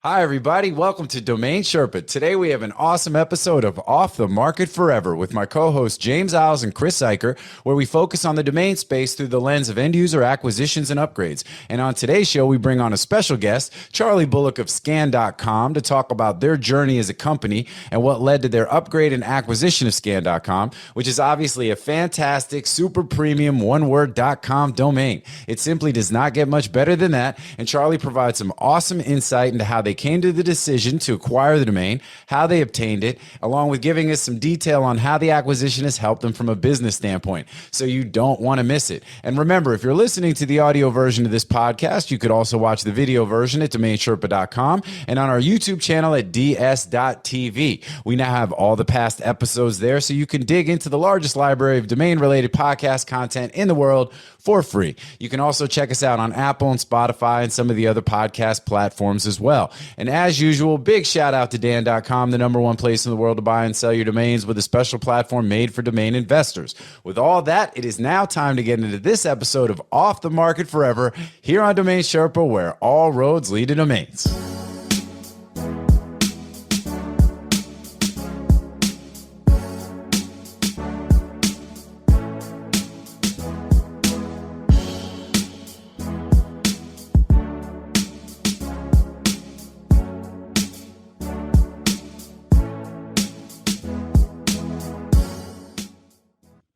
Hi, everybody. Welcome to DomainSherpa. Today, we have an awesome episode of Off the Market Forever with my co-hosts James Iles and Chris Zuiker, where we focus on the domain space through the lens of end-user acquisitions and upgrades. And on today's show, we bring on a special guest, Charlie Bullock of Scan.com, to talk about their journey as a company and what led to their upgrade and acquisition of Scan.com, which is obviously a fantastic, super premium, one-word.com domain. It simply does not get much better than that, and Charlie provides some awesome insight into how they came to the decision to acquire the domain, how they obtained it, along with giving us some detail on how the acquisition has helped them from a business standpoint. So you don't want to miss it. And remember, if you're listening to the audio version of this podcast, you could also watch the video version at domainsherpa.com and on our YouTube channel at ds.tv. We now have all the past episodes there, so you can dig into the largest library of domain-related podcast content in the world for free. You can also check us out on Apple and Spotify and some of the other podcast platforms as well. And as usual, big shout out to Dan.com, the #1 place in the world to buy and sell your domains with a special platform made for domain investors. With all that, it is now time to get into this episode of Off the Market Forever here on DomainSherpa, where all roads lead to domains.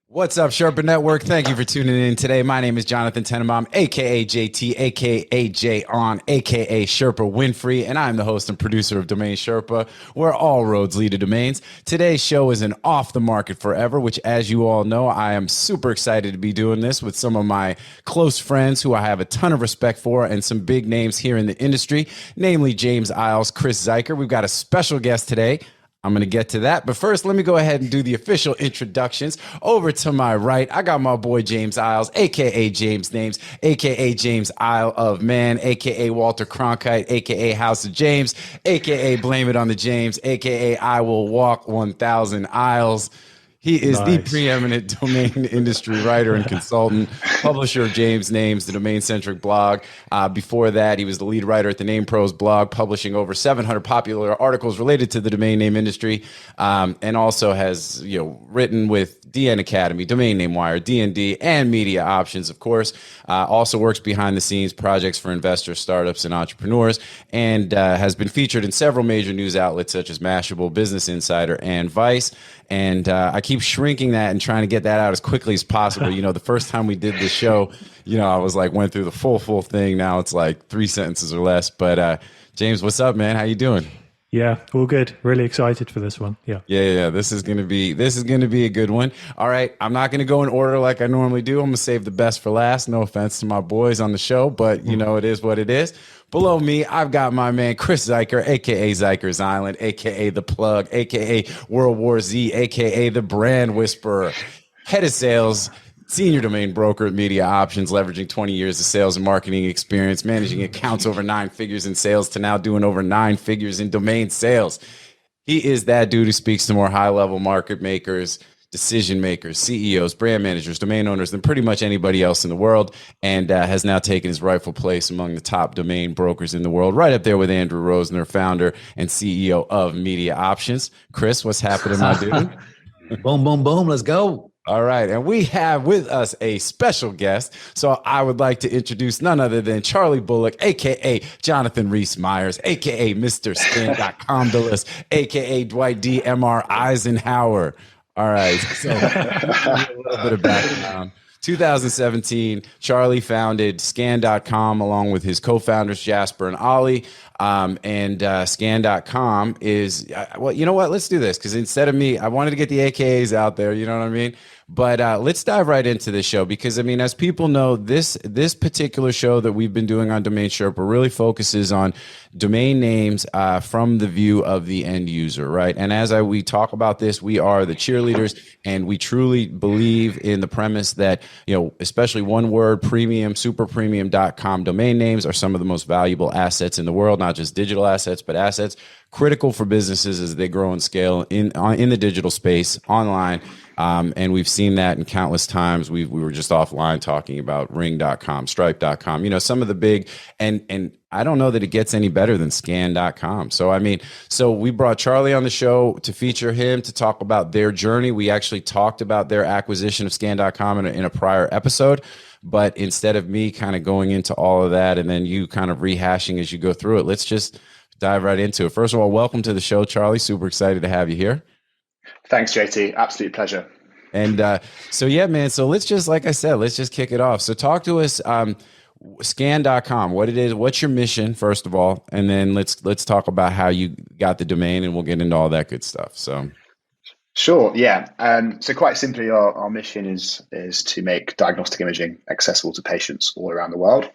What's up, Sherpa Network? Thank you for tuning in today. My name is Jonathan Tenenbaum, a.k.a. JT, a.k.a. Jay On, a.k.a. Sherpa Winfrey, and I'm the host and producer of Domain Sherpa, where all roads lead to domains. Today's show is an Off the Market Forever, which, as you all know, I am super excited to be doing this with some of my close friends who I have a ton of respect for and some big names here in the industry, namely James Iles, Chris Zuiker. We've got a special guest today. I'm going to get to that. But first, let me go ahead and do the official introductions. Over to my right, I got my boy James Iles, a.k.a. James Names, a.k.a. James Isle of Man, a.k.a. Walter Cronkite, a.k.a. House of James, a.k.a. Blame It on the James, a.k.a. I Will Walk 1,000 Aisles. He is the preeminent domain industry writer and consultant, publisher of James Names, the domain-centric blog. Before that, he was the lead writer at the Name Pros blog, publishing over 700 popular articles related to the domain name industry, and also has written with DN Academy, Domain Name Wire, D&D, and MediaOptions, of course. Also works behind the scenes projects for investors, startups, and entrepreneurs, and has been featured in several major news outlets such as Mashable, Business Insider, and Vice. And I keep shrinking that and trying to get that out as quickly as possible. The first time we did this show, I was like, went through the full thing. Now it's like 3 sentences or less. But James, what's up, man? How you doing? Yeah, all good. Really excited for this one. Yeah. This is gonna be a good one. All right, I'm not gonna go in order like I normally do. I'm gonna save the best for last. No offense to my boys on the show, but it is what it is. Below me, I've got my man Chris Zuiker, a.k.a. Zuiker's Island, a.k.a. The Plug, a.k.a. World War Z, a.k.a. The Brand Whisperer, head of sales, senior domain broker at MediaOptions, leveraging 20 years of sales and marketing experience, managing accounts over 9 figures in sales to now doing over 9 figures in domain sales. He is that dude who speaks to more high-level market makers, decision makers, CEOs, brand managers, domain owners than pretty much anybody else in the world, and has now taken his rightful place among the top domain brokers in the world, right up there with Andrew Rosner, founder and CEO of MediaOptions. Chris, what's happening, my dude? Boom, boom, boom. Let's go. All right. And we have with us a special guest. So I would like to introduce none other than Charlie Bullock, a.k.a. Jonathan Rhys Myers, a.k.a. Mr. Scan.com, a.k.a. Dwight D. M.R. Eisenhower. All right. So a little bit of background. 2017, Charlie founded Scan.com along with his co-founders, Jasper and Ollie. And Scan.com is, well, you know what? Let's do this because instead of me, I wanted to get the AKAs out there. You know what I mean? But let's dive right into this show because, I mean, as people know, this particular show that we've been doing on Domain Sherpa really focuses on domain names from the view of the end user, right? And as we talk about this, we are the cheerleaders, and we truly believe in the premise that, especially one word, premium, super premium.com domain names are some of the most valuable assets in the world, not just digital assets, but assets critical for businesses as they grow and scale in the digital space online. And we've seen that in countless times. We were just offline talking about ring.com, stripe.com, some of the big, and I don't know that it gets any better than scan.com. So, I mean, so we brought Charlie on the show to feature him, to talk about their journey. We actually talked about their acquisition of scan.com in a prior episode. But instead of me kind of going into all of that and then you kind of rehashing as you go through it, let's just dive right into it. First of all, welcome to the show, Charlie. Super excited to have you here. Thanks, JT. Absolute pleasure. And so, yeah, man. So let's just, like I said, let's just kick it off. So talk to us. Scan.com, what it is, what's your mission, first of all, and then let's talk about how you got the domain, and we'll get into all that good stuff. So sure, yeah. So quite simply, our mission is to make diagnostic imaging accessible to patients all around the world.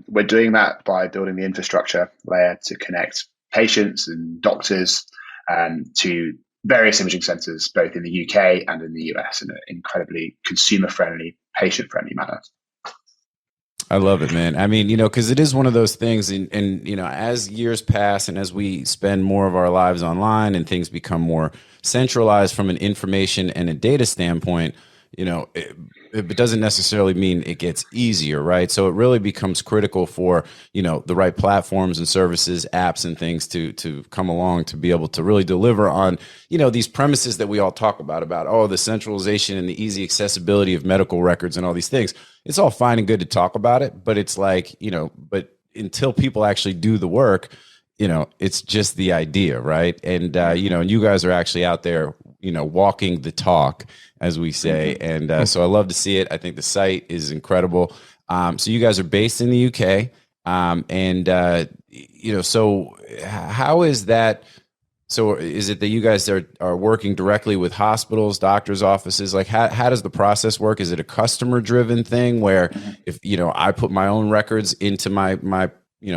We're doing that by building the infrastructure layer to connect patients and doctors to various imaging centers, both in the UK and in the US, in an incredibly consumer-friendly, patient-friendly manner. I love it, man. I mean, because it is one of those things, and as years pass and as we spend more of our lives online and things become more centralized from an information and a data standpoint, it doesn't necessarily mean it gets easier, right? So it really becomes critical for, the right platforms and services, apps and things to come along to be able to really deliver on, these premises that we all talk about, the centralization and the easy accessibility of medical records and all these things. It's all fine and good to talk about it, but it's like, but until people actually do the work, it's just the idea, right? And, and you guys are actually out there, walking the talk, as we say. And so I love to see it. I think the site is incredible. So you guys are based in the UK. So how is that? So is it that you guys are working directly with hospitals, doctors' offices? Like how does the process work? Is it a customer driven thing where if, I put my own records into my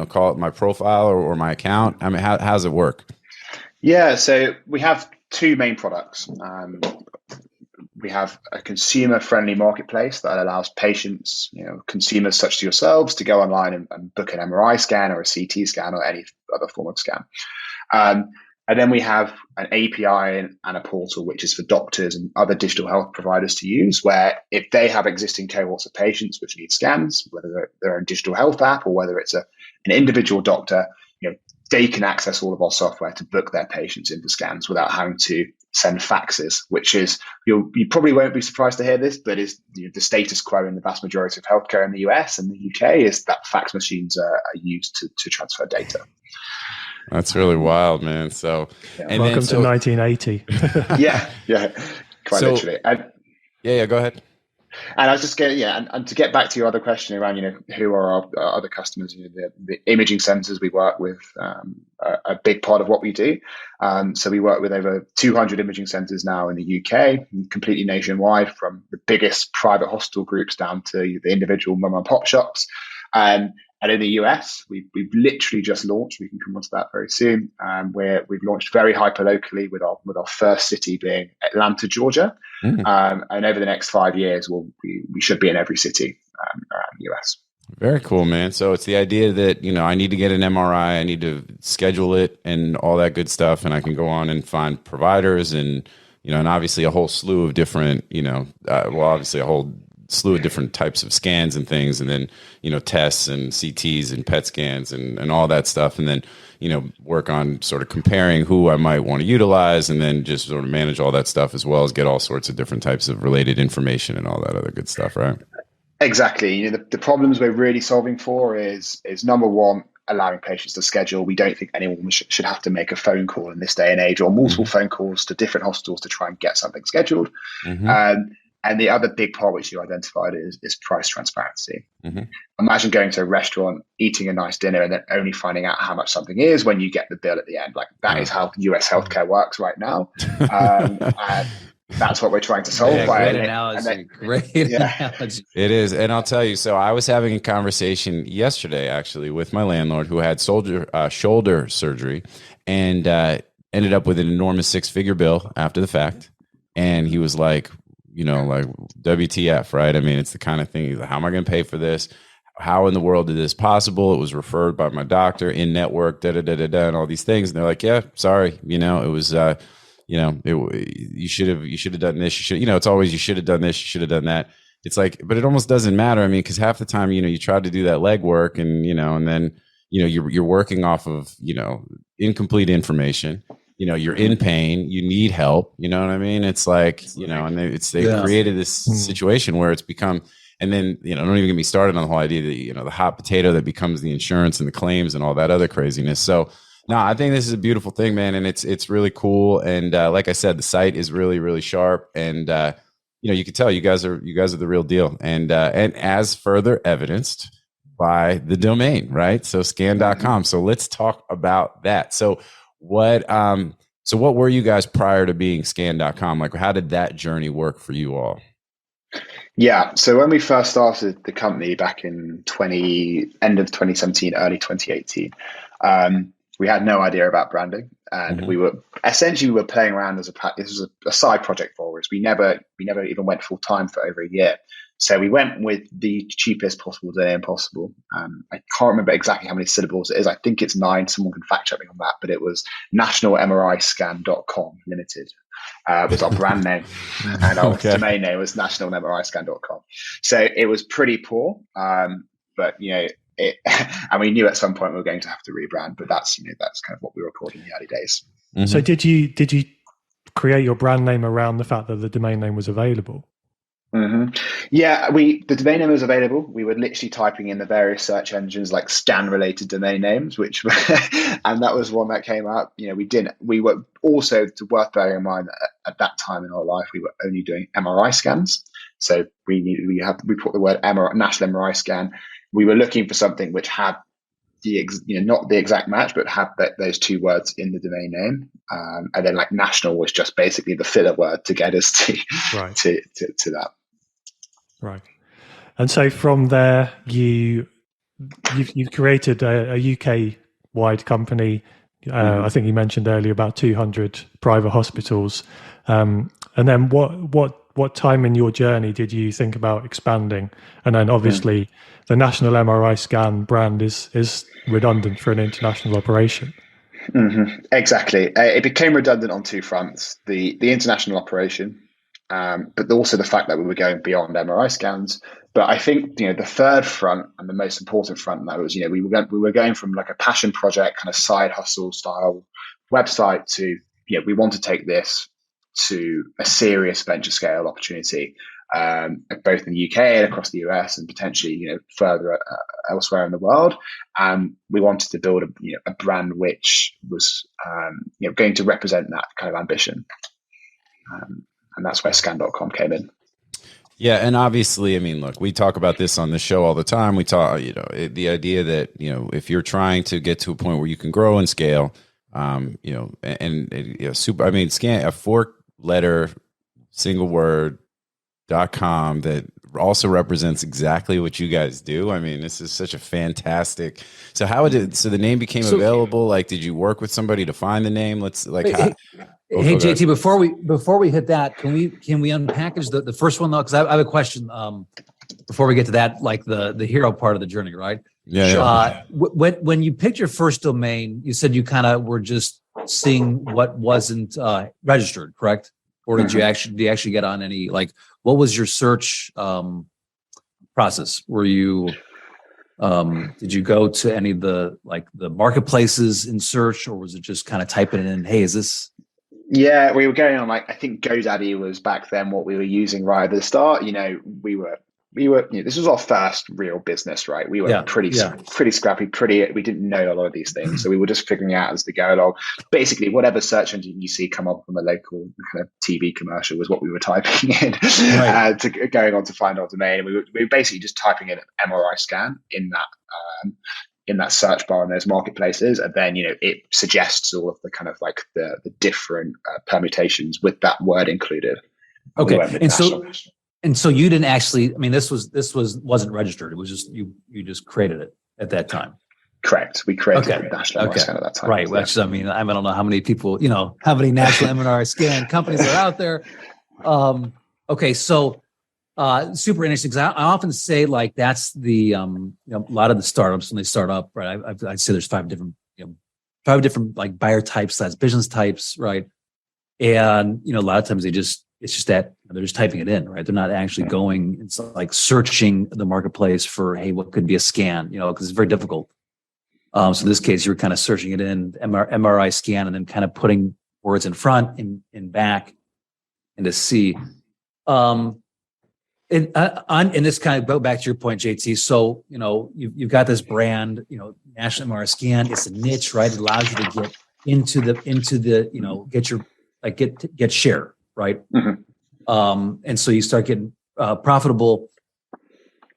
call it my profile or my account? I mean, how does it work? Yeah, so we have two main products. We have a consumer-friendly marketplace that allows patients, consumers such as yourselves, to go online and book an MRI scan or a CT scan or any other form of scan. And then we have an API and a portal, which is for doctors and other digital health providers to use, where if they have existing cohorts of patients which need scans, whether they're a digital health app or whether it's an individual doctor, they can access all of our software to book their patients into scans without having to send faxes, which is, you probably won't be surprised to hear this, but is the status quo in the vast majority of healthcare in the US and the UK is that fax machines are used to transfer data. That's really wild, man. So, and welcome to 1980. yeah, quite literally. Go ahead. And I was just getting, and to get back to your other question around, who are our other customers? The imaging centers we work with a big part of what we do. So we work with over 200 imaging centers now in the UK, completely nationwide, from the biggest private hospital groups down to the individual mom and pop shops. And in the US, we've literally just launched. We can come on to that very soon. Where we've launched very hyper locally with our first city being Atlanta, Georgia. And over the next 5 years, we should be in every city around the US. Very cool, man. So it's the idea that, I need to get an MRI, I need to schedule it and all that good stuff. And I can go on and find providers and, and obviously a whole slew of different, obviously a whole slew of different types of scans and things, and then tests and CTs and PET scans and all that stuff, and then work on sort of comparing who I might want to utilize, and then just sort of manage all that stuff, as well as get all sorts of different types of related information and all that other good stuff, right? Exactly. The problems we're really solving for is number one, allowing patients to schedule. We don't think anyone should have to make a phone call in this day and age, or multiple phone calls to different hospitals to try and get something scheduled. And the other big part which you identified is price transparency. Imagine going to a restaurant, eating a nice dinner, and then only finding out how much something is when you get the bill at the end. Like that is how US healthcare works right now. And that's what we're trying to solve. Great analogy. It is. And I'll tell you, so I was having a conversation yesterday, actually, with my landlord who had shoulder surgery and ended up with an enormous 6-figure bill after the fact. And he was like, like WTF, right? I mean, it's the kind of thing, how am I going to pay for this? How in the world is this possible? It was referred by my doctor, in network, and all these things. And they're like, yeah, sorry. It was, you should have done this. You should, it's always, you should have done this. You should have done that. It's like, but it almost doesn't matter. I mean, because half the time, you try to do that legwork and, and then, you're working off of, incomplete information. You're in pain, you need help. You know what I mean? It's like, and they created this situation where it's become, and then, don't even get me started on the whole idea that, the hot potato that becomes the insurance and the claims and all that other craziness. So no, I think this is a beautiful thing, man. And it's really cool. And like I said, the site is really, really sharp. And, you can tell you guys are the real deal. And as further evidenced by the domain, right? So scan.com. So let's talk about that. So what were you guys prior to being scan.com? Like, how did that journey work for you all? Yeah. So when we first started the company back in end of 2017, early 2018, we had no idea about branding, and we were playing around this was a side project for us. We never even went full time for over a year. So we went with the cheapest possible domain possible. I can't remember exactly how many syllables it is. I think it's 9. Someone can fact check me on that, but it was nationalmriscan.com limited. Was our brand name, and our domain name was nationalmriscan.com. So it was pretty poor, but and we knew at some point we were going to have to rebrand. But that's kind of what we were recording in the early days. Mm-hmm. So did you create your brand name around the fact that the domain name was available? Mm-hmm. Yeah, the domain name was available. We were literally typing in the various search engines like scan-related domain names, and that was one that came up. We were also, worth bearing in mind that at that time in our life, we were only doing MRI scans. So we put the word National MRI Scan. We were looking for something which had not the exact match, but had those two words in the domain name. And then like national was just basically the filler word to get us to that. Right. And so from there, you've created a UK-wide company. I think you mentioned earlier about 200 private hospitals. And then what time in your journey did you think about expanding? And then obviously the National MRI Scan brand is redundant for an international operation. Mm-hmm. Exactly. It became redundant on two fronts: the international operation, but also the fact that we were going beyond MRI scans. But I think the third front and the most important front that was we were going from like a passion project kind of side hustle style website to we want to take this to a serious venture scale opportunity, both in the UK and across the US and potentially further elsewhere in the world. We wanted to build a brand which was going to represent that kind of ambition, and that's where scan.com came in. Yeah, and obviously, I mean, look, we talk about this on the show all the time. We talk, the idea that if you're trying to get to a point where you can grow and scale, super. I mean, scan a 4-letter single word .com that also represents exactly what you guys do. I mean, this is such a fantastic. So so the name became available? Like, did you work with somebody to find the name? Hey JT, before we hit that, can we unpackage the first one though? Because I have a question before we get to that, like the hero part of the journey, right? Yeah. When you picked your first domain, you said you kind of were just seeing what wasn't registered, correct? Or did you actually get on any, like, what was your search process? Were you did you go to any of the marketplaces in search, or was it just kind of typing in, hey, is this? Yeah, we were going on I think GoDaddy was back then what we were using right at the start. We were this was our first real business, right? We were pretty scrappy, we didn't know a lot of these things. So we were just figuring out as we go along. Basically, whatever search engine you see come up from a local kind of TV commercial was what we were typing in, going on to find our domain. And we were basically just typing in MRI scan in that search bar in those marketplaces, and then it suggests all of the kind of like the different permutations with that word included. Okay, and so you didn't actually. I mean, this wasn't registered. It was just you just created it at that time. Correct. We created National MRI Scan at that time. Right. Yeah. Which I don't know how many people, how many National MRI Scan companies are out there. Okay, so. Super interesting, because I often say like that's the a lot of the startups when they start up, right? I'd say there's 5 different like buyer types, that's business types, right? And a lot of times it's just that they're just typing it in, right? They're not actually going. It's like searching the marketplace for, hey, what could be a scan? Because it's very difficult. So in this case, you were kind of searching it in MRI scan and then kind of putting words in front and back and to see. And this kind of go back to your point, JT. So, you've got this brand, National MRI Scan. It's a niche, right? It allows you to get into the, get your, get share, right? Mm-hmm. And so you start getting profitable.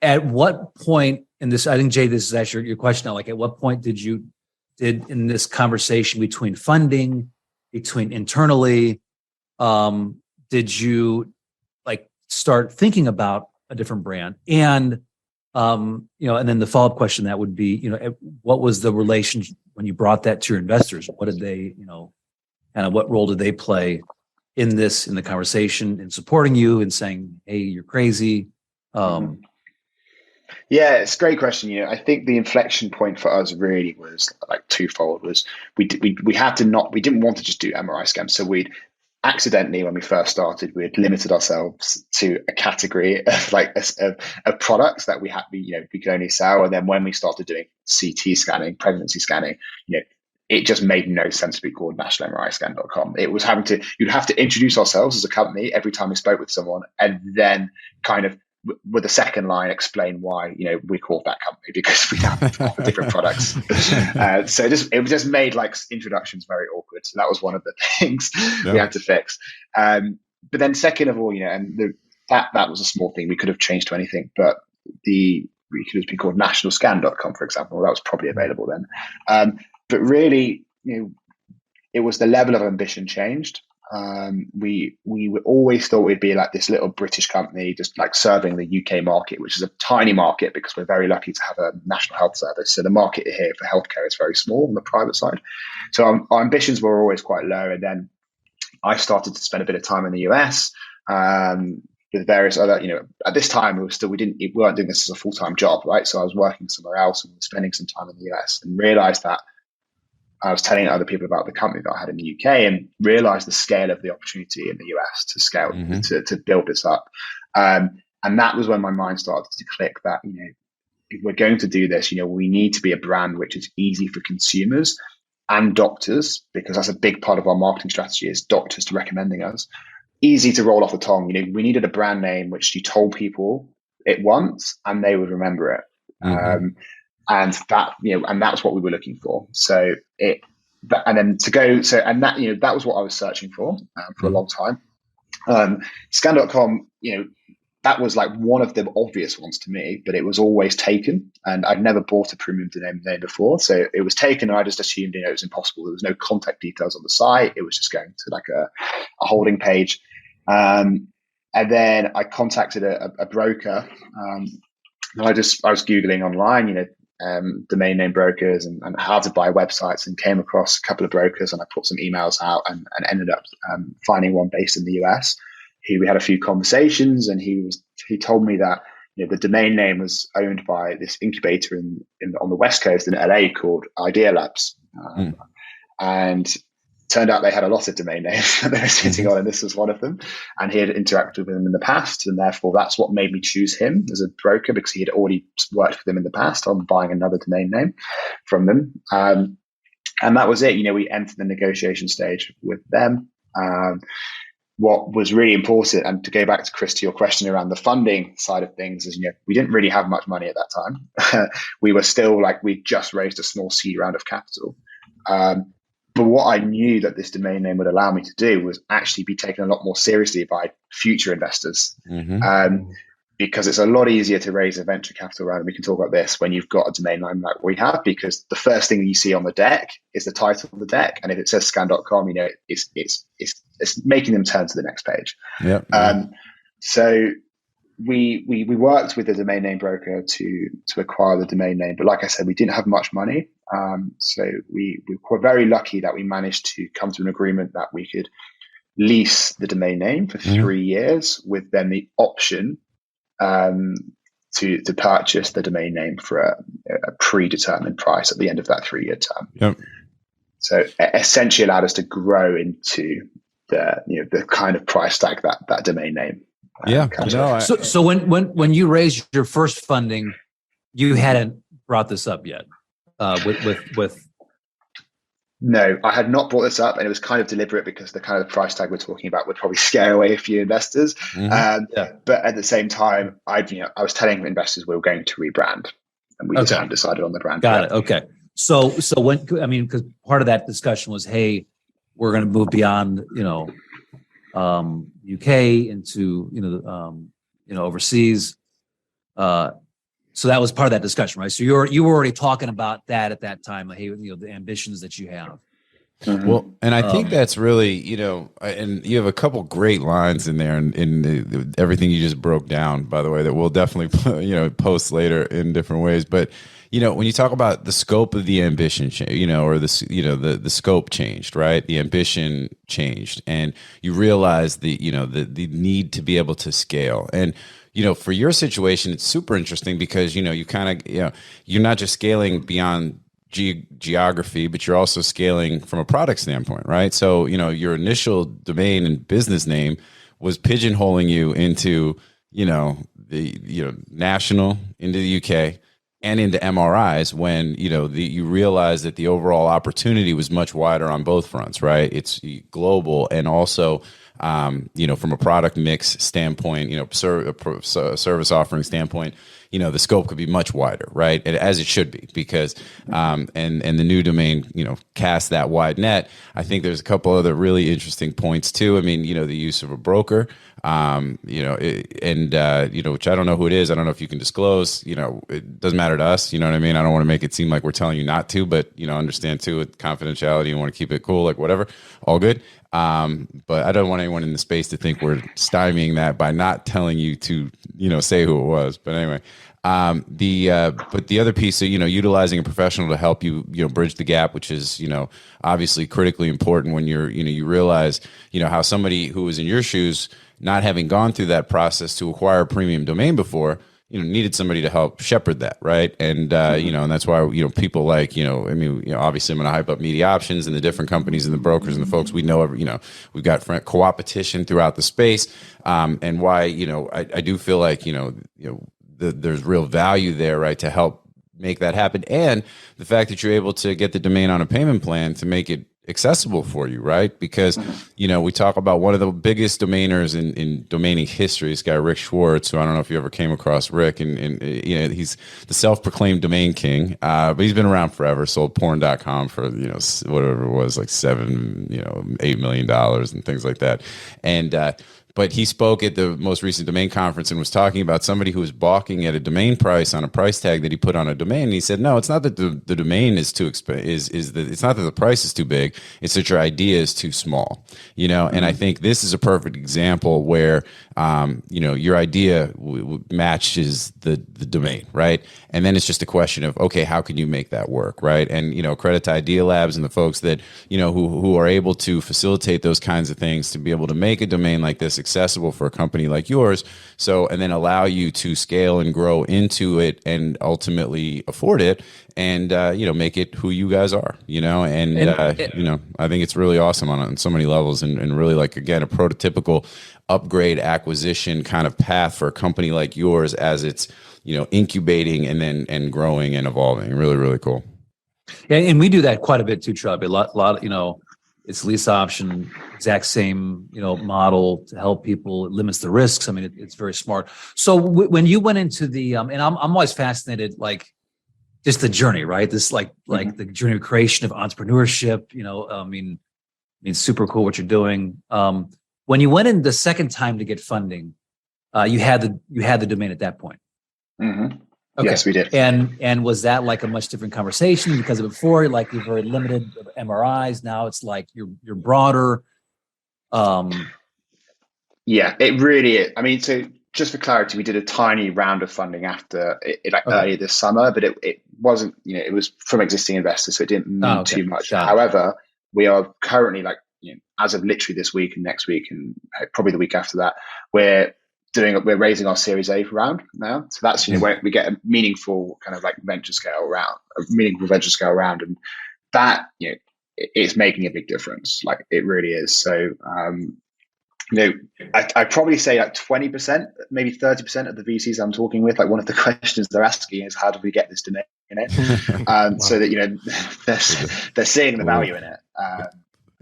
At what point in this, I think, Jay, this is actually your question now, at what point did in this conversation between funding, between internally, did you start thinking about a different brand? And and then the follow-up question that would be, what was the relation when you brought that to your investors? What did they, kind of what role did they play in the conversation, in supporting you and saying, hey, you're crazy? Yeah, it's a great question. I think the inflection point for us really was twofold. Was we didn't want to just do MRI scans, so we'd accidentally, when we first started, we had limited ourselves to a category of products that we could only sell. And then when we started doing CT scanning, pregnancy scanning, it just made no sense to be called nationalmriscan.com. It was you'd have to introduce ourselves as a company every time we spoke with someone, and then kind of with the second line explain why we called that company, because we have different products. So it just made introductions very awkward. So that was one of the things we had to fix. But then second of all, that was a small thing. We could have changed to anything, but we could have been called nationalscan.com, for example. That was probably available then. But really, it was the level of ambition changed. We always thought we'd be this little British company just serving the UK market, which is a tiny market because we're very lucky to have a national health service. So the market here for healthcare is very small on the private side. So our ambitions were always quite low. And then I started to spend a bit of time in the US with various other, at this time we weren't doing this as a full-time job, right? So I was working somewhere else and spending some time in the US and realized that I was telling other people about the company that I had in the UK and realized the scale of the opportunity in the US to scale, to build this up. And that was when my mind started to click that, if we're going to do this, we need to be a brand which is easy for consumers and doctors, because that's a big part of our marketing strategy is doctors recommending us. Easy to roll off the tongue. We needed a brand name which you told people it once and they would remember it. And that, and that's what we were looking for. So that was what I was searching for a long time. Scan.com, that was one of the obvious ones to me, but it was always taken, and I'd never bought a premium domain name before. So it was taken, and I just assumed, it was impossible. There was no contact details on the site. It was just going to a holding page. And then I contacted a broker. I was Googling online, domain name brokers and how to buy websites, and came across a couple of brokers, and I put some emails out and ended up finding one based in the US. We had a few conversations, and he told me that the domain name was owned by this incubator on the West Coast in LA called Idea Labs, and turned out they had a lot of domain names that they were sitting on, and this was one of them. And he had interacted with them in the past, and therefore that's what made me choose him as a broker, because he had already worked with them in the past on buying another domain name from them. And that was it. We entered the negotiation stage with them. What was really important, and to go back to Chris, to your question around the funding side of things, is we didn't really have much money at that time. We were still we just raised a small seed round of capital. But what I knew that this domain name would allow me to do was actually be taken a lot more seriously by future investors. Because it's a lot easier to raise a venture capital round, and we can talk about this, when you've got a domain name like we have, because the first thing you see on the deck is the title of the deck. And if it says scan.com, it's making them turn to the next page. So we worked with the domain name broker to acquire the domain name. But like I said, we didn't have much money. So we were very lucky that we managed to come to an agreement that we could lease the domain name for 3 years, with then the option to purchase the domain name for a predetermined price at the end of that 3-year term. So it essentially allowed us to grow into the kind of price tag that domain name. So when you raised your first funding, you hadn't brought this up yet, with. No, I had not brought this up, and it was kind of deliberate because the kind of price tag we're talking about would probably scare away a few investors. But at the same time, I was telling investors we were going to rebrand, and we just haven't decided on the brand. Got it. Okay. So because part of that discussion was, hey, we're going to move beyond, UK into, overseas. So that was part of that discussion, right? So you were already talking about that at that time, like, hey, the ambitions that you have. Mm-hmm. Well, and I think that's really, and you have a couple great lines in there, in everything you just broke down, by the way, that we'll definitely, post later in different ways. But, when you talk about the scope of the ambition, or the scope changed, right? The ambition changed, and you realize the need to be able to scale. And, for your situation, it's super interesting because, you kind of, you're not just scaling beyond geography, but you're also scaling from a product standpoint, right? So, your initial domain and business name was pigeonholing you into, the, national, into the UK and into MRIs when, you realize that the overall opportunity was much wider on both fronts, right? It's global and also, from a product mix standpoint, service offering standpoint, the scope could be much wider, right? And as it should be, because and the new domain, casts that wide net. I think there's a couple other really interesting points too. I mean, the use of a broker, which I don't know who it is. I don't know if you can disclose. It doesn't matter to us. You know what I mean? I don't want to make it seem like we're telling you not to, but understand too with confidentiality. You want to keep it cool, like whatever, all good. But I don't want anyone in the space to think we're stymieing that by not telling you to, say who it was. But anyway, but the other piece of, utilizing a professional to help you, bridge the gap, which is, obviously critically important when you're, you realize, how somebody who was in your shoes, not having gone through that process to acquire a premium domain before, needed somebody to help shepherd that, right? And and that's why people like obviously I'm going to hype up MediaOptions and the different companies and the brokers and the folks we know. We've got co-opetition throughout the space, and why I do feel like there's real value there, right, to help make that happen, and the fact that you're able to get the domain on a payment plan to make it accessible for you, right? Because we talk about one of the biggest domainers in domaining history, this guy Rick Schwartz, who I don't know if you ever came across Rick, and he's the self-proclaimed domain king, but he's been around forever. Sold porn.com for whatever it was, like $8 million and things like that, and but he spoke at the most recent domain conference and was talking about somebody who was balking at a domain price on a price tag that he put on a domain. And he said, no, it's not that the domain is too it's not that the price is too big. It's that your idea is too small, And I think this is a perfect example where, your idea matches the domain, right? And then it's just a question of, okay, how can you make that work, right? And, credit to Idea Labs and the folks that, who are able to facilitate those kinds of things to be able to make a domain like this accessible for a company like yours. So, and then allow you to scale and grow into it and ultimately afford it and, make it who you guys are, and I think it's really awesome on so many levels and really like, again, a prototypical upgrade acquisition kind of path for a company like yours as it's, incubating and growing and evolving. Really, really cool. Yeah. And we do that quite a bit too, Charlie. A lot, it's lease option, exact same, model to help people. It limits the risks. I mean, it's very smart. So when you went into the, and I'm always fascinated, like just the journey, right? This like the journey of creation of entrepreneurship, I mean, super cool what you're doing. When you went in the second time to get funding, you had the domain at that point. Mm-hmm. Okay. Yes, we did. And was that like a much different conversation because of before, like you're very limited MRIs. Now it's like you're broader. Yeah, it really is. I mean, so just for clarity, we did a tiny round of funding after earlier this summer, but it wasn't, it was from existing investors, so it didn't mean too much. However, we are currently as of literally this week and next week and probably the week after that, we're raising our Series A round now. So that's, where we get a meaningful kind of like venture scale round, and that, it's making a big difference. Like it really is. So, I'd probably say like 20%, maybe 30% of the VCs I'm talking with, like one of the questions they're asking is, how do we get this domain in it? So that, they're seeing the value in it.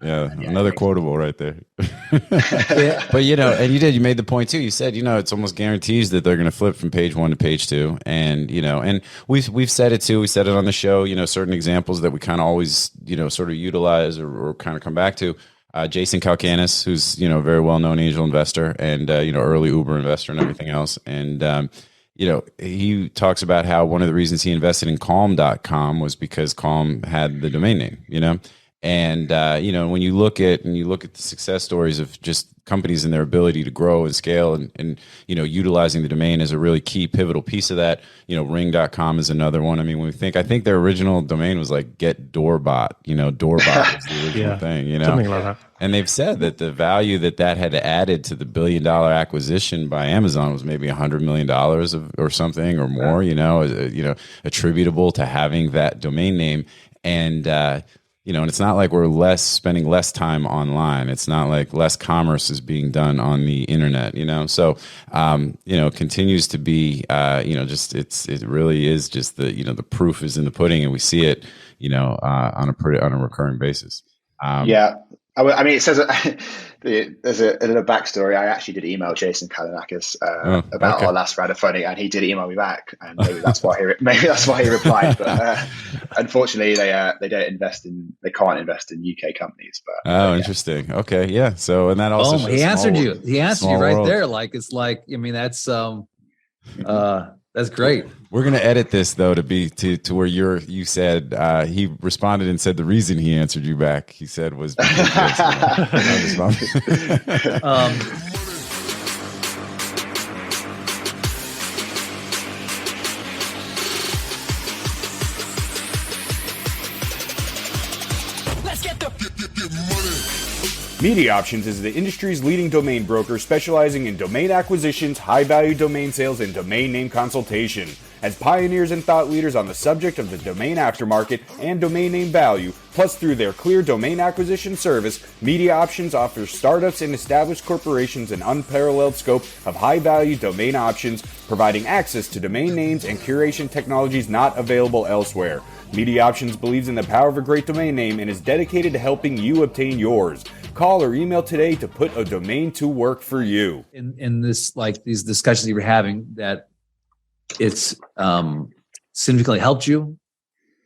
Another quotable right there. But and you made the point too. You said, it's almost guarantees that they're going to flip from page 1 to page 2. And, and we've said it too. We said it on the show, certain examples that we kind of always, sort of utilize or kind of come back to. Jason Kalkanis, who's, a very well-known angel investor and, early Uber investor and everything else. And, he talks about how one of the reasons he invested in Calm.com was because Calm had the domain name, And when you look at the success stories of just companies and their ability to grow and scale and utilizing the domain as a really key pivotal piece of that, Ring.com is another one. I mean, I think their original domain was like Get Doorbot, Doorbot was the original thing, something like that. And they've said that the value that had added to the $1 billion acquisition by Amazon was maybe $100 million or something or more, attributable to having that domain name. And and it's not like we're spending less time online. It's not like less commerce is being done on the internet, So, continues to be, it really is just the proof is in the pudding, and we see it, on a recurring basis. I mean, it says there's a little backstory. I actually did email Jason Kalkanis about our last round of funding, and he did email me back, and maybe that's why he replied. But unfortunately, they can't invest in UK companies. But interesting. Okay, yeah. So and that also he answered you. He answered you right there. Like it's like that's great. We're gonna edit this though to where you said he responded and said the reason he answered you back, he said, was MediaOptions is the industry's leading domain broker specializing in domain acquisitions, high-value domain sales, and domain name consultation. As pioneers and thought leaders on the subject of the domain aftermarket and domain name value, plus through their clear domain acquisition service, MediaOptions offers startups and established corporations an unparalleled scope of high-value domain options, providing access to domain names and curation technologies not available elsewhere. MediaOptions believes in the power of a great domain name and is dedicated to helping you obtain yours. Call or email today to put a domain to work for you. In this, like these discussions you were having, that it's significantly helped you,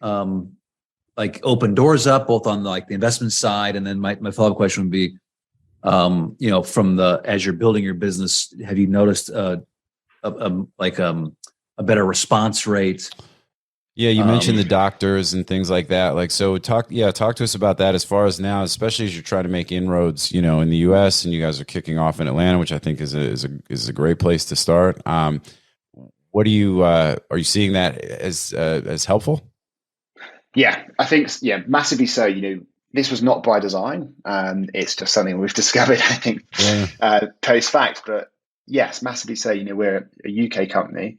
like open doors up both on like the investment side, and then my follow-up question would be, from as you're building your business, have you noticed a better response rate? Yeah, you mentioned the doctors and things like that. Like, so talk to us about that as far as now, especially as you're trying to make inroads, in the U.S. and you guys are kicking off in Atlanta, which I think is a great place to start. What are you seeing that as helpful? Yeah, I think massively so. This was not by design. It's just something we've discovered, I think, post fact. But yes, massively so. We're a UK company.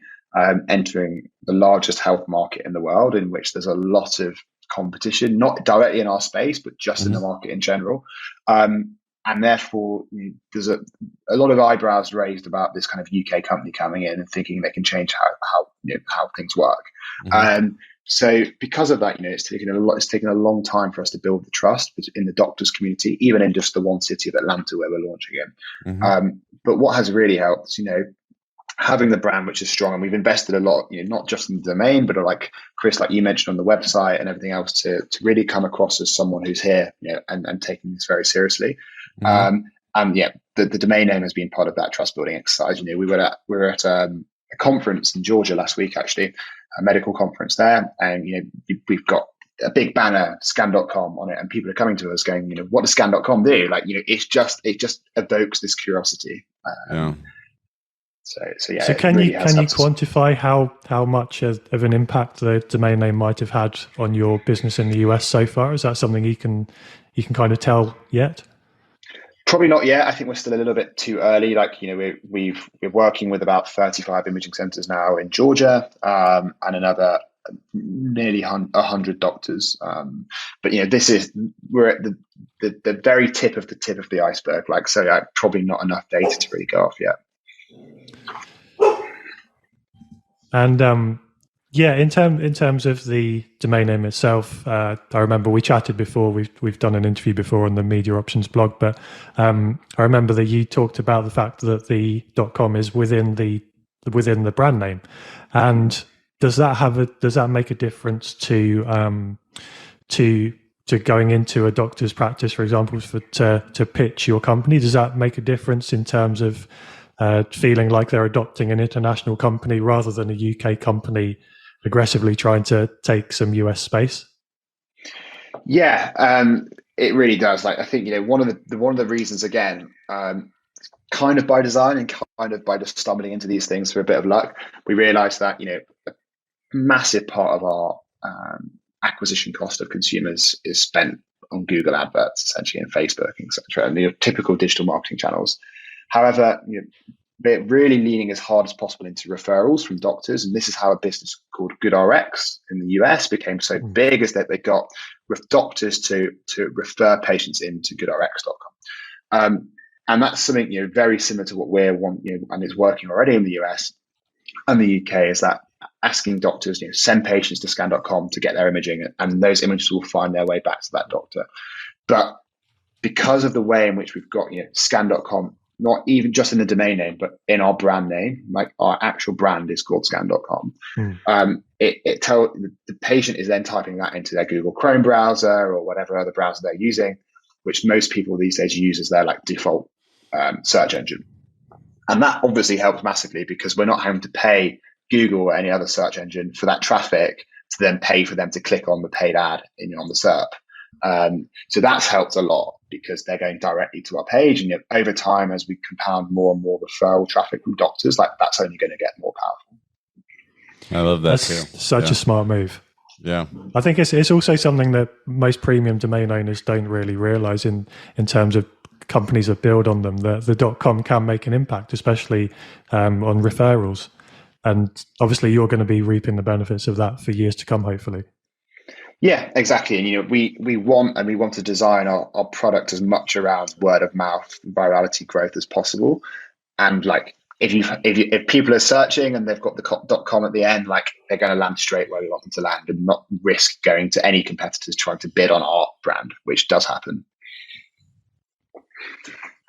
Entering the largest health market in the world, in which there's a lot of competition, not directly in our space, but just in the market in general. And therefore, there's a lot of eyebrows raised about this kind of UK company coming in and thinking they can change how things work. So because of that, it's taken a long time for us to build the trust in the doctors community, even in just the one city of Atlanta where we're launching in. But what has really helped, having the brand which is strong, and we've invested a lot, not just in the domain, but like Chris, like you mentioned, on the website and everything else, to really come across as someone who's here, and taking this very seriously. The domain name has been part of that trust building exercise. We were at a conference in Georgia last week, actually, a medical conference there, and we've got a big banner, scan.com, on it, and people are coming to us going, what does scan.com do? Like, it just evokes this curiosity. So can you quantify how much of an impact the domain name might have had on your business in the US so far? Is that something you can kind of tell yet? Probably not yet. I think we're still a little bit too early. Like, we're working with about 35 imaging centers now in Georgia, and another nearly 100 doctors. But we're at the the very tip of the iceberg. Like, so probably not enough data to really go off yet. And in terms of the domain name itself, I remember we chatted before. We've done an interview before on the MediaOptions blog, but I remember that you talked about the fact that the .com is within the brand name, and does that make a difference to going into a doctor's practice, for example, to pitch your company? Does that make a difference in terms of feeling like they're adopting an international company rather than a UK company aggressively trying to take some US space? Yeah, it really does. Like, I think, one of the reasons, again, kind of by design and kind of by just stumbling into these things for a bit of luck, we realized that, a massive part of our acquisition cost of consumers is spent on Google adverts, essentially, and Facebook, etc., and the typical digital marketing channels. However, they're really leaning as hard as possible into referrals from doctors, and this is how a business called GoodRx in the US became so big, is that they got with doctors to refer patients into GoodRx.com, and that's something very similar to what we're wanting, and it's working already in the US and the UK. Is that asking doctors, send patients to scan.com to get their imaging, and those images will find their way back to that doctor. But because of the way in which we've got scan.com, not even just in the domain name, but in our brand name, like our actual brand is called scan.com. It tells the patient is then typing that into their Google Chrome browser or whatever other browser they're using, which most people these days use as their default search engine. And that obviously helps massively, because we're not having to pay Google or any other search engine for that traffic to then pay for them to click on the paid ad on the SERP. So that's helped a lot, because they're going directly to our page, and over time, as we compound more and more referral traffic from doctors, that's only going to get more powerful. I love that That's too. Such a smart move. Yeah, I think it's also something that most premium domain owners don't really realize in terms of companies that build on them. The .com can make an impact, especially on referrals, and obviously you're going to be reaping the benefits of that for years to come, hopefully. Yeah, exactly. And we want to design our product as much around word of mouth virality growth as possible. And if people are searching and they've got the .com at the end, they're going to land straight where we want them to land, and not risk going to any competitors trying to bid on our brand, which does happen.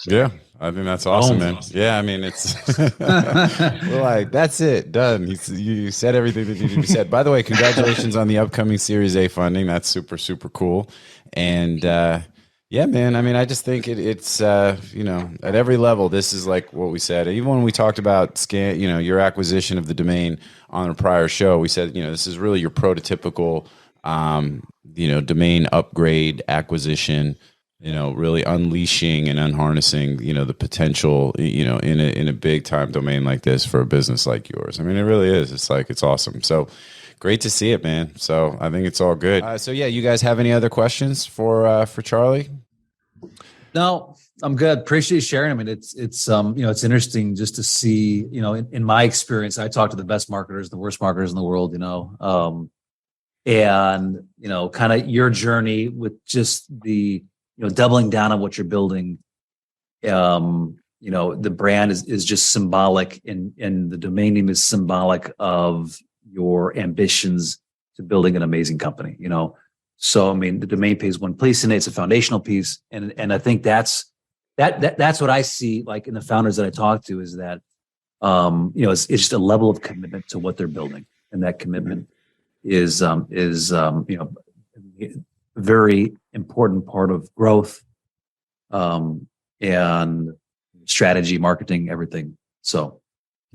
Yeah, I think that's awesome, man. Yeah, I mean, it's we're like, that's it, done. You said everything that needed to be said. By the way, congratulations on the upcoming Series A funding. That's super, super cool. And yeah, man, I mean, I just think it's at every level, this is like what we said. Even when we talked about your acquisition of the domain on a prior show, we said, this is really your prototypical, domain upgrade acquisition. Really unleashing and unharnessing, the potential, in a big time domain like this for a business like yours. I mean, it really is. It's awesome. So great to see it, man. So I think it's all good. So yeah, you guys have any other questions for Charlie? No, I'm good. Appreciate you sharing. I mean, it's interesting just to see, in my experience, I talk to the best marketers, the worst marketers in the world, and, kind of your journey with just the, doubling down on what you're building. The brand is just symbolic, and the domain name is symbolic of your ambitions to building an amazing company, So, I mean, the domain pays one piece, and it's a foundational piece. And I think that's what I see, like in the founders that I talk to, is that, it's just a level of commitment to what they're building. And that commitment is very important part of growth, and strategy, marketing, everything. So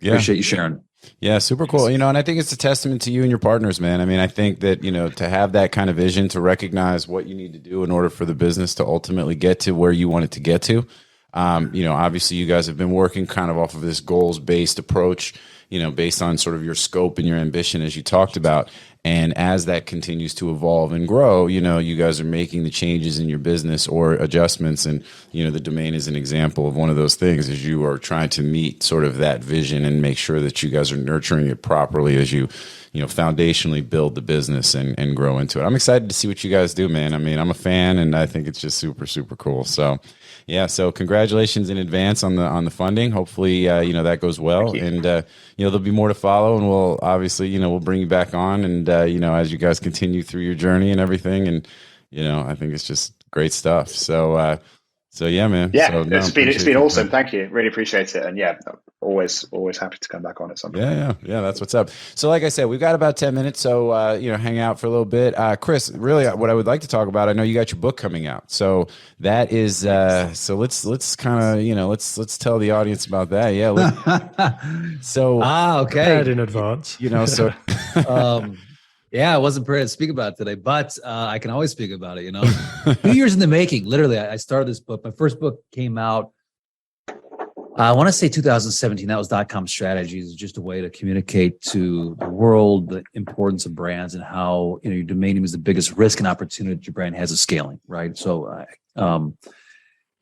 appreciate you sharing. Yeah, super cool. And I think it's a testament to you and your partners, man. I mean, I think that, to have that kind of vision, to recognize what you need to do in order for the business to ultimately get to where you want it to get to. Obviously you guys have been working kind of off of this goals-based approach, based on sort of your scope and your ambition, as you talked about. And as that continues to evolve and grow, you guys are making the changes in your business or adjustments. And, the domain is an example of one of those things, as you are trying to meet sort of that vision and make sure that you guys are nurturing it properly as you foundationally build the business and grow into it. I'm excited to see what you guys do, man. I mean, I'm a fan, and I think it's just super, super cool. So, yeah. So congratulations in advance on the funding. Hopefully, that goes well, and there'll be more to follow, and we'll obviously, we'll bring you back on, and as you guys continue through your journey and everything, and I think it's just great stuff. So yeah, man. Yeah, so, it's been awesome. Thank you. Really appreciate it. And yeah, always happy to come back on at some point. Yeah. That's what's up. So like I said, we've got about 10 minutes. So, hang out for a little bit. Chris, really what I would like to talk about, I know you got your book coming out. So that is, so let's kind of, let's tell the audience about that. Yeah. Okay. Prepared in advance. So, yeah, I wasn't prepared to speak about it today, but I can always speak about it, 2 years in the making. Literally, I started this book. My first book came out, I want to say 2017. That was .com Strategies, just a way to communicate to the world the importance of brands and how your domain name is the biggest risk and opportunity that your brand has of scaling, right? So,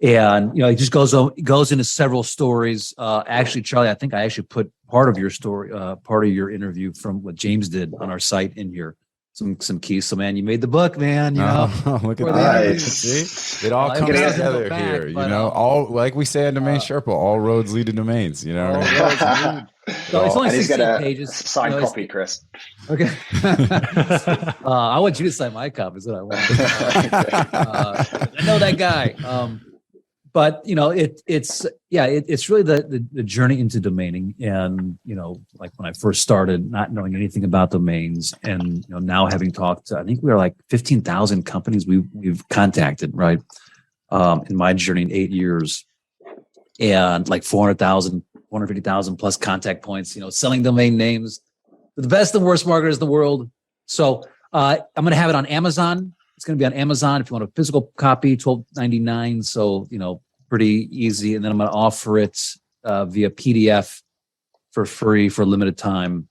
it just goes into several stories. Actually, Charlie, I think I actually put part of your story, part of your interview from what James did on our site in here. Some keys. So, man, you made the book, man. Look at that. See? It all comes together here. All like we say on DomainSherpa, all roads lead to domains. So it's only 16 pages. Signed copy, Chris. Okay. I want you to sign my copy. Is what I want. I know that guy. But it's really the journey into domaining, and like when I first started, not knowing anything about domains, and now having talked to, I think we are like 15,000 companies we've contacted, right? In my journey in 8 years, and like 400,000, 450,000 plus contact points. Selling domain names to the best and worst marketers in the world. So I'm going to have it on Amazon. It's going to be on Amazon if you want a physical copy, $12.99. So, pretty easy. And then I'm going to offer it via PDF for free for a limited time.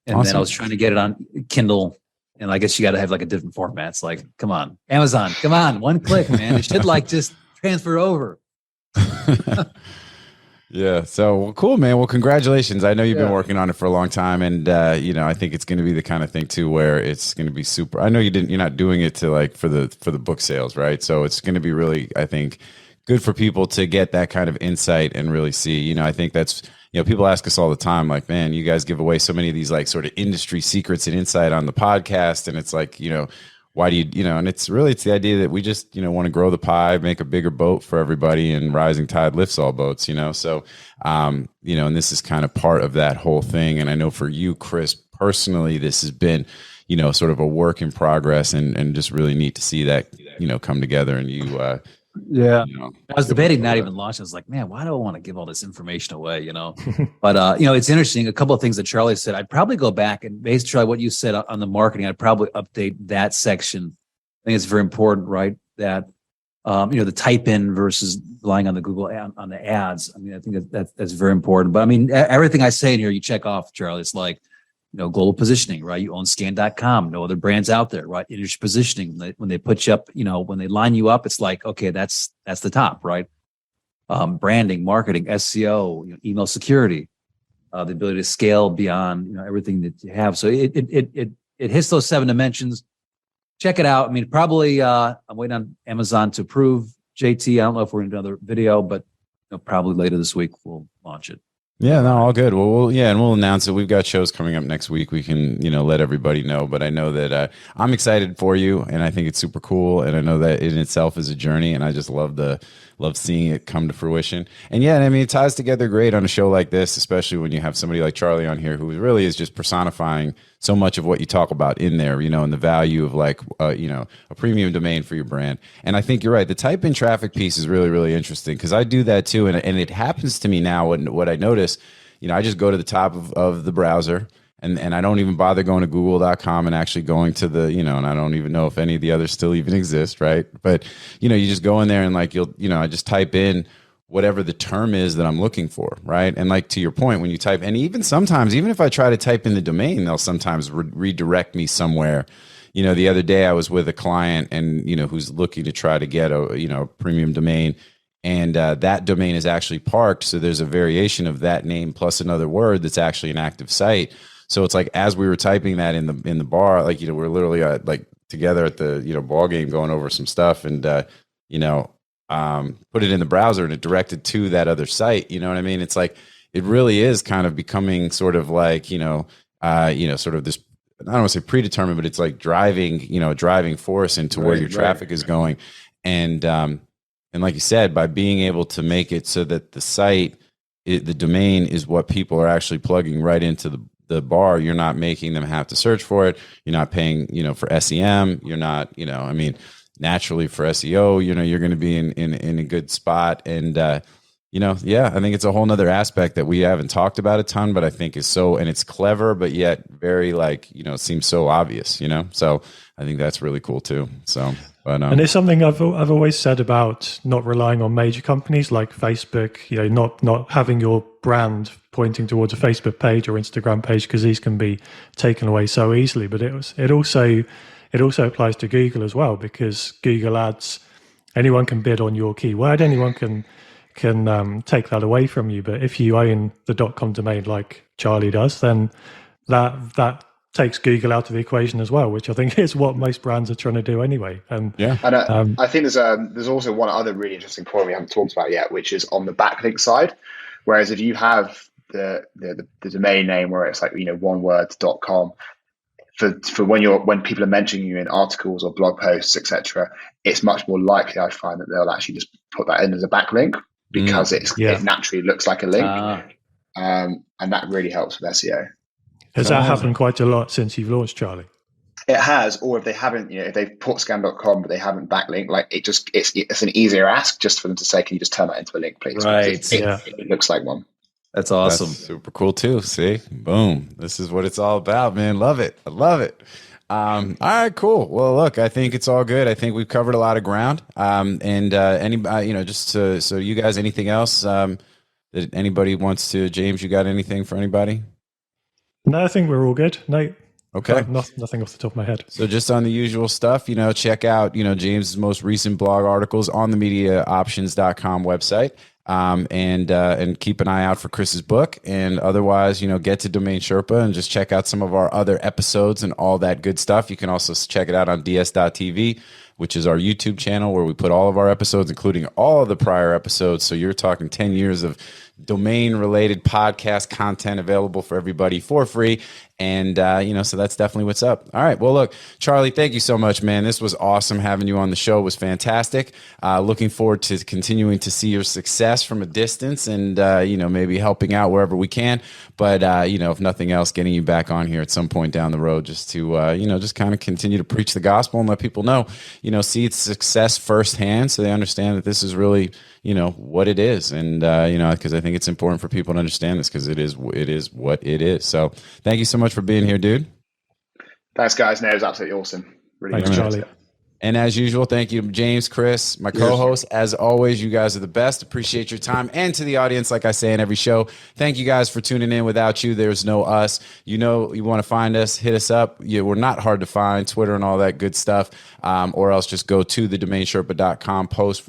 And Awesome. Then I was trying to get it on Kindle. And I guess you got to have like a different format. It's like, come on, Amazon, come on, one click, man. It should just transfer over. Yeah. So cool, man. Well, congratulations. I know you've been working on it for a long time, and I think it's going to be the kind of thing too where it's going to be super. I know you're not doing it to for the book sales, right? So it's going to be really, I think, good for people to get that kind of insight and really see. I think that's people ask us all the time, like, man, you guys give away so many of these sort of industry secrets and insight on the podcast, and it's like, why do you, and it's the idea that we just, want to grow the pie, make a bigger boat for everybody, and rising tide lifts all boats, so, and this is kind of part of that whole thing. And I know for you, Chris, personally, this has been, sort of a work in progress, and just really neat to see that, come together, and you, I was debating not even launching. I was like, man, why do I want to give all this information away? But it's interesting. A couple of things that Charlie said. I'd probably go back and based, Charlie, what you said on the marketing. I'd probably update that section. I think it's very important, right? That the type in versus relying on the Google on the ads. I mean, I think that's very important. But I mean, everything I say in here, you check off, Charlie. It's like, global positioning, right? You own scan.com, no other brands out there, right? Industry positioning. When they put you up, when they line you up, it's like, okay, that's the top, right? Branding, marketing, SEO, email security, the ability to scale beyond, everything that you have. So it hits those 7 dimensions. Check it out. I mean, probably, I'm waiting on Amazon to approve JT. I don't know if we're going to do another video, but probably later this week we'll launch it. Yeah, no, all good. Well, and we'll announce it. We've got shows coming up next week. We can, let everybody know. But I know that I'm excited for you, and I think it's super cool. And I know that in itself is a journey, and I just love seeing it come to fruition. And yeah, I mean, it ties together great on a show like this, especially when you have somebody like Charlie on here who really is just personifying so much of what you talk about in there, and the value of a premium domain for your brand. And I think you're right. The type in traffic piece is really, really interesting because I do that too. And it happens to me now. And what I notice, I just go to the top of the browser and I don't even bother going to google.com and actually going to the, and I don't even know if any of the others still even exist. Right. But, you just go in there and I just type in whatever the term is that I'm looking for, right? And like to your point, when you type, and even sometimes, even if I try to type in the domain, they'll sometimes redirect me somewhere. You know, the other day I was with a client and, you know, who's looking to try to get a, you know, premium domain, and that domain is actually parked. So there's a variation of that name plus another word that's actually an active site. So it's like, as we were typing that in the bar, like, you know, we're literally like together at the, you know, ball game going over some stuff, and, you know, put it in the browser and it directed to that other site. You know what I mean? It's like, it really is kind of becoming sort of like, you know, sort of this, I don't want to say predetermined, but it's like driving, you know, driving force into where your traffic is going. And like you said, by being able to make it so that the site, the domain is what people are actually plugging right into the bar, you're not making them have to search for it. You're not paying, you know, for SEM. You're not, you know, I mean, naturally for SEO, you know, you're going to be in a good spot. And, you know, yeah, I think it's a whole nother aspect that we haven't talked about a ton, but I think is so, and it's clever, but yet very like, you know, it seems so obvious, you know? So I think that's really cool too. So, but, and it's something I've always said about not relying on major companies like Facebook, you know, not having your brand pointing towards a Facebook page or Instagram page, because these can be taken away so easily. But it also applies to Google as well, because Google Ads, anyone can bid on your keyword, anyone can take that away from you. But if you own the .com domain like Charlie does, then that takes Google out of the equation as well, which I think is what most brands are trying to do anyway. And yeah, and I think there's also one other really interesting point we haven't talked about yet, which is on the backlink side. Whereas if you have the domain name where it's like, you know, oneword.com, for when people are mentioning you in articles or blog posts, etc., it's much more likely, I find, that they'll actually just put that in as a backlink, because it naturally looks like a link, and that really helps with SEO. Has that happened quite a lot since you've launched, Charlie? It has, or if they haven't, you know, if they've put scan.com but they haven't backlink, like it's an easier ask just for them to say, can you just turn that into a link, please? Right. It looks like one. That's awesome. That's super cool too. See, boom. This is what it's all about, man. Love it. I love it. All right, cool. Well, look, I think it's all good. I think we've covered a lot of ground. Anybody, you know, just so you guys, anything else that anybody wants to, James, you got anything for anybody? No, I think we're all good. No. Okay. Nothing off the top of my head. So just on the usual stuff, you know, check out, you know, James's most recent blog articles on the MediaOptions.com website. And keep an eye out for Chris's book. And otherwise, you know, get to Domain Sherpa and just check out some of our other episodes and all that good stuff. You can also check it out on ds.tv, which is our YouTube channel where we put all of our episodes, including all of the prior episodes. So you're talking 10 years of domain-related podcast content available for everybody for free. And, you know, so that's definitely what's up. All right. Well, look, Charlie, thank you so much, man. This was awesome having you on the show. It was fantastic. Looking forward to continuing to see your success from a distance and, you know, maybe helping out wherever we can. But, you know, if nothing else, getting you back on here at some point down the road just to, you know, just kind of continue to preach the gospel and let people know, you know, see its success firsthand so they understand that this is really, you know, what it is. And, you know, because I think it's important for people to understand this because it is what it is. So thank you so much for being here, dude. Thanks, guys. No, it was absolutely awesome. Really Thanks, Charlie. And as usual, thank you to James, Chris, my co-host. As always, you guys are the best. Appreciate your time. And to the audience, like I say in every show, thank you guys for tuning in. Without you, there's no us. You know, you want to find us, hit us up. We're not hard to find, Twitter and all that good stuff. Or else just go to the domainsherpa.com, post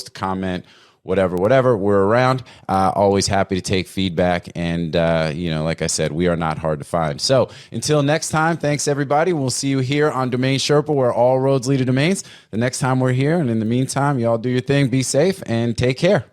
a comment, whatever. We're around. Always happy to take feedback. And, you know, like I said, we are not hard to find. So until next time, thanks, everybody. We'll see you here on Domain Sherpa, where all roads lead to domains. The next time we're here. And in the meantime, y'all do your thing. Be safe and take care.